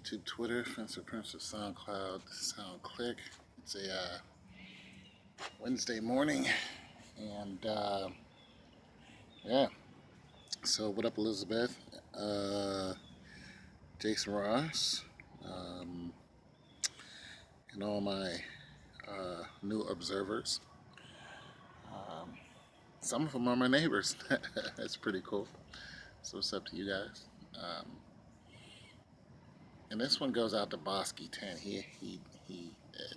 YouTube, Twitter, Fencer Prince of SoundCloud, SoundClick. It's a Wednesday morning, and yeah. So what up, Elizabeth? Jason Ross, um, and all my new observers. Um, some of them are my neighbors. That's pretty cool. So what's up to you guys? Um, and this one goes out to Bosky 10. He.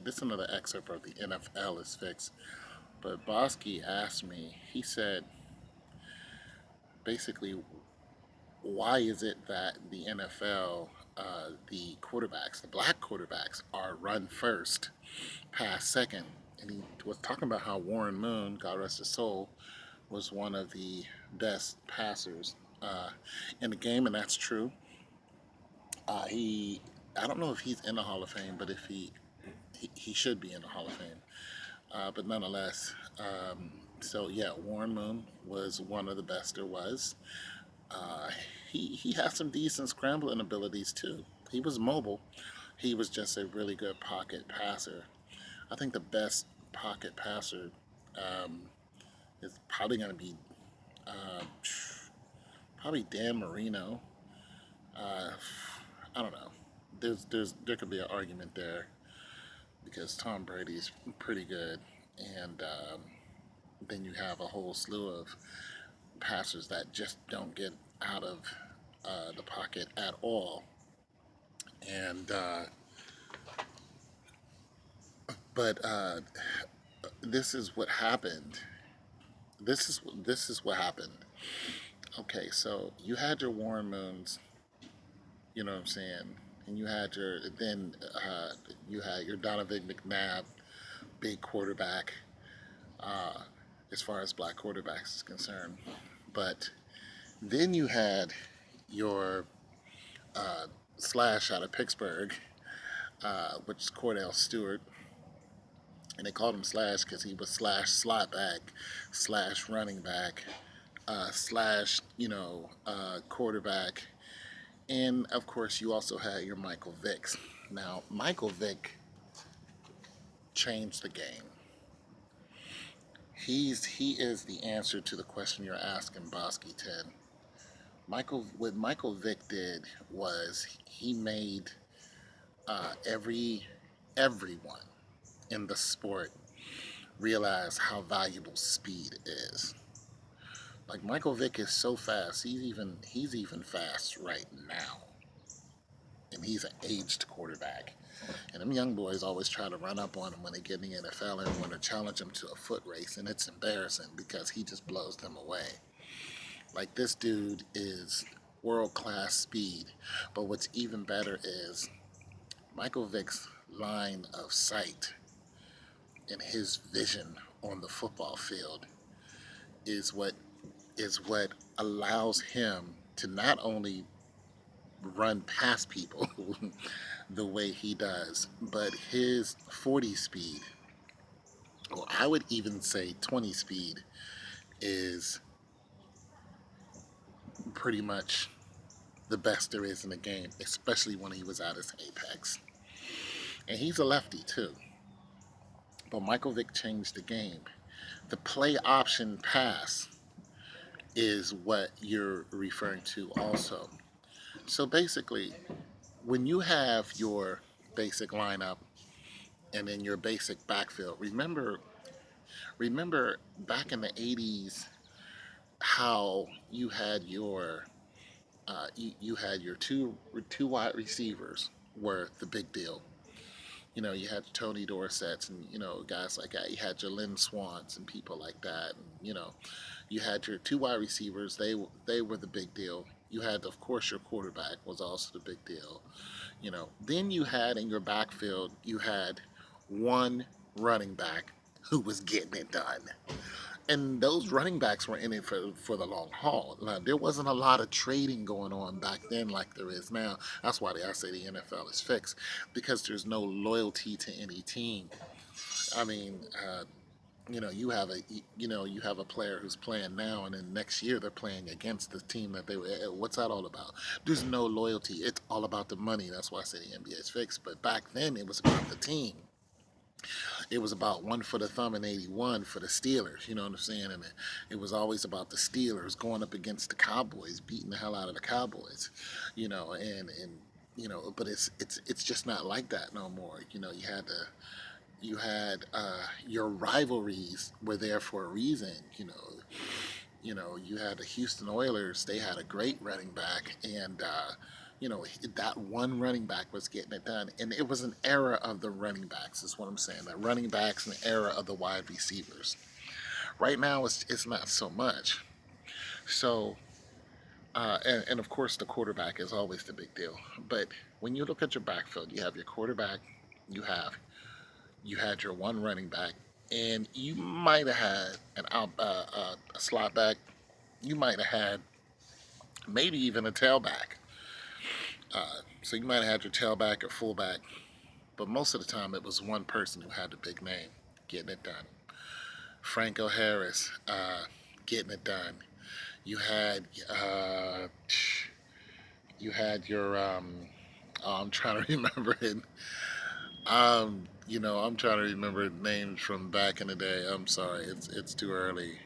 This is another excerpt of the NFL is fixed. But Bosky asked me, he said, basically, why is it that the NFL, the quarterbacks, the black quarterbacks, are run first, pass second? And he was talking about how Warren Moon, God rest his soul, was one of the best passers in the game, and that's true. I don't know if he's in the Hall of Fame, but if he should be in the Hall of Fame. But nonetheless, so yeah, Warren Moon was one of the best there was. Uh, he has some decent scrambling abilities too. He was mobile. He was just a really good pocket passer. I think the best pocket passer um, is probably going to be uh, probably Dan Marino. Uh, I don't know. There could be an argument there because Tom Brady's pretty good, and then you have a whole slew of passers that just don't get out of the pocket at all. And but this is what happened. This is what happened. Okay, so you had your Warren Moons, you know what I'm saying, and you had your then you had your Donovan McNabb, big quarterback, uh, as far as black quarterbacks is concerned. But then you had your slash out of Pittsburgh, which is Cordell Stewart, and they called him slash because he was slash slot back, slash running back, slash quarterback, and of course you also had your Michael Vicks. Now Michael Vick changed the game. He is the answer to the question you're asking, Bosky 10. What Michael Vick did was he made everyone in the sport realize how valuable speed is. Like Michael Vick is so fast, he's even fast right now, and he's an aged quarterback. And them young boys always try to run up on him when they get in the NFL and want to challenge him to a foot race, and it's embarrassing because he just blows them away. Like this dude is world class speed, but what's even better is Michael Vick's line of sight and his vision on the football field is what allows him to not only run past people the way he does, but his 40 speed, or I would even say 20 speed, is pretty much the best there is in the game, especially when he was at his apex. And he's a lefty too. But Michael Vick changed the game. The play option pass is what you're referring to also. So basically, when you have your basic lineup and then your basic backfield, remember back in the 80s how you had your you had your two wide receivers were the big deal. You know, you had Tony Dorsett's and, guys like that. You had your Lynn Swans and people like that. And, you had your two wide receivers. They were the big deal. You had, of course, your quarterback was also the big deal. Then you had in your backfield, you had one running back who was getting it done. And those running backs were in it for the long haul. Now, there wasn't a lot of trading going on back then like there is now. That's why I say the NFL is fixed, because there's no loyalty to any team. I mean, you have a player who's playing now, and then next year they're playing against the team that they were. What's that all about? There's no loyalty. It's all about the money. That's why I say the NBA is fixed. But back then it was about the team. It was about one for the thumb in '81 for the Steelers. You know what I'm saying? And it was always about the Steelers going up against the Cowboys, beating the hell out of the Cowboys. But it's just not like that no more. You had your rivalries were there for a reason. You had the Houston Oilers. They had a great running back, and that one running back was getting it done. And it was an era of the running backs. Is what I'm saying. That running backs, an era of the wide receivers. Right now, it's not so much. So, and of course, the quarterback is always the big deal. But when you look at your backfield, you have your quarterback, you have you had your one running back, and you might have had a slot back. You might have had maybe even a tailback. So you might have had your tailback or fullback, but most of the time it was one person who had the big name getting it done. Franco Harris getting it done. You had uh, you had your I'm trying to remember it. I'm trying to remember names from back in the day. I'm sorry, it's too early.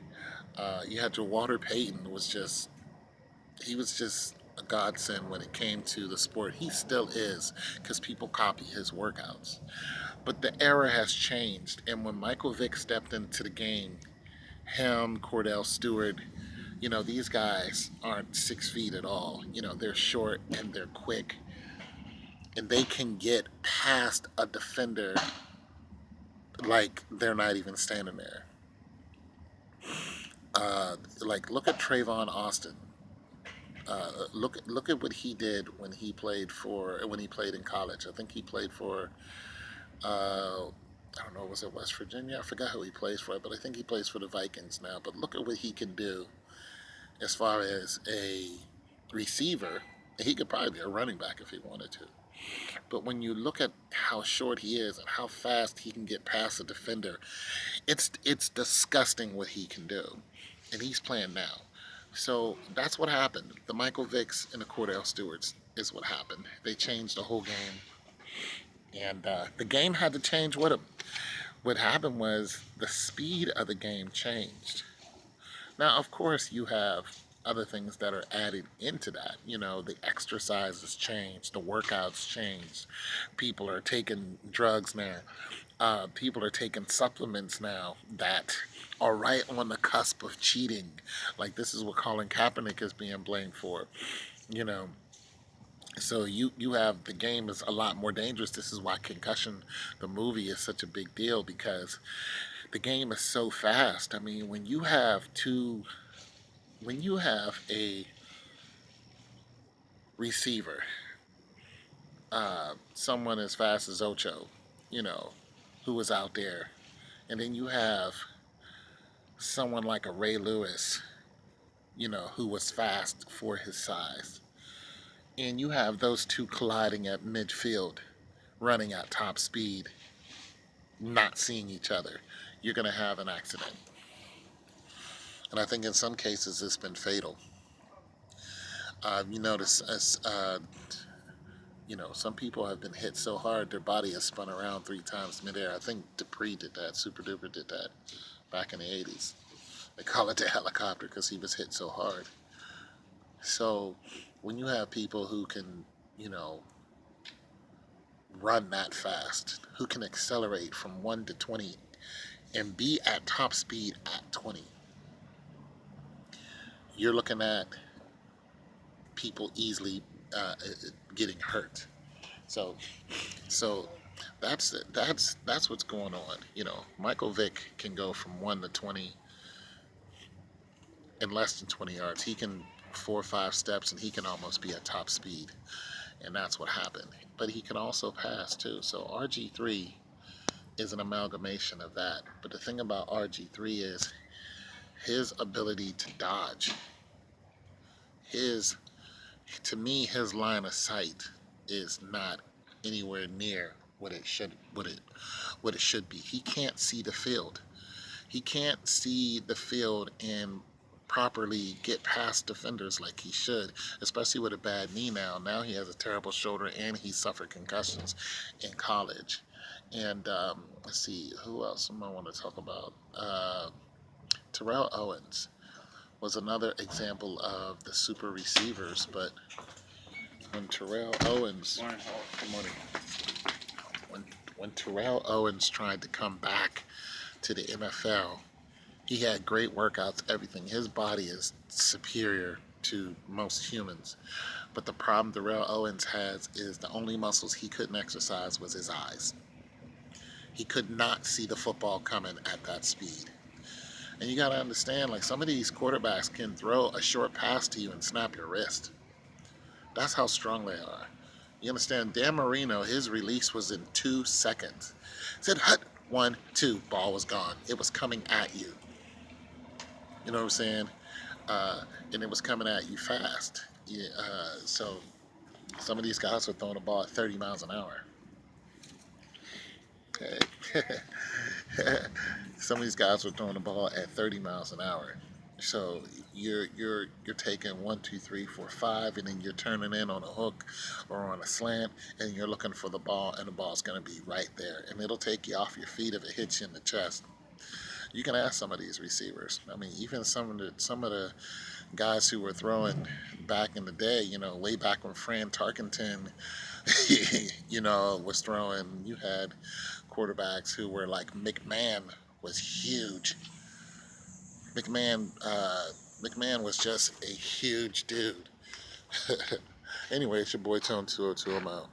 You had your Walter Payton he was just a godsend when it came to the sport. He still is because people copy his workouts. But the era has changed, and when Michael Vick stepped into the game, him, Cordell Stewart, these guys aren't 6 feet at all. They're short and they're quick, and they can get past a defender like they're not even standing there. Like look at Trayvon Austin. Look at what he did when he played in college. I think he played for I don't know, was it West Virginia? I forgot who he plays for, but I think he plays for the Vikings now. But look at what he can do as far as a receiver. He could probably be a running back if he wanted to. But when you look at how short he is and how fast he can get past a defender, it's disgusting what he can do. And he's playing now. So that's what happened. The Michael Vicks and the Cordell Stewarts is what happened. They changed the whole game, and the game had to change with them. What happened was the speed of the game changed. Now, of course, you have other things that are added into that. The exercises changed, the workouts changed. People are taking drugs now. People are taking supplements now that are right on the cusp of cheating. Like this is what Colin Kaepernick is being blamed for. You know, so you have the game is a lot more dangerous. This is why Concussion, the movie, is such a big deal because the game is so fast. I mean, when you have a receiver, someone as fast as Ocho, you know, who was out there, and then you have someone like a Ray Lewis, who was fast for his size, and you have those two colliding at midfield, running at top speed, not seeing each other, you're going to have an accident. And I think in some cases it's been fatal. You notice some people have been hit so hard their body has spun around 3 times midair. I think Dupree did that. Super Duper did that back in the 80s. They call it the helicopter because he was hit so hard. So when you have people who can, run that fast, who can accelerate from 1 to 20 and be at top speed at 20, you're looking at people easily getting hurt. So, so that's what's going on. Michael Vick can go from 1 to 20 in less than 20 yards. He can 4 or 5 steps, and he can almost be at top speed, and that's what happened. But he can also pass too. So RG3 is an amalgamation of that. But the thing about RG3 is his ability to dodge. To me, his line of sight is not anywhere near what it should be. He can't see the field. He can't see the field and properly get past defenders like he should, especially with a bad knee now. Now he has a terrible shoulder and he suffered concussions in college. And let's see, who else am I want to talk about? Terrell Owens was another example of the super receivers, but when Terrell Owens, good morning, when Terrell Owens tried to come back to the NFL, he had great workouts, everything. His body is superior to most humans. But the problem Terrell Owens has is the only muscles he couldn't exercise was his eyes. He could not see the football coming at that speed. And you got to understand, like, some of these quarterbacks can throw a short pass to you and snap your wrist. That's how strong they are. You understand? Dan Marino, his release was in 2 seconds. Said, hut, 1, 2, ball was gone. It was coming at you. You know what I'm saying? And it was coming at you fast. Yeah, so some of these guys were throwing the ball at 30 miles an hour. Okay. Some of these guys were throwing the ball at 30 miles an hour. So you're taking 1, 2, 3, 4, 5, and then you're turning in on a hook or on a slant, and you're looking for the ball, and the ball's going to be right there, and it'll take you off your feet if it hits you in the chest. You can ask some of these receivers. I mean, even some of the guys who were throwing back in the day, way back when Fran Tarkenton, was throwing. You had quarterbacks who were like McMahon was huge. McMahon was just a huge dude. Anyway, it's your boy Tone 202. I'm out.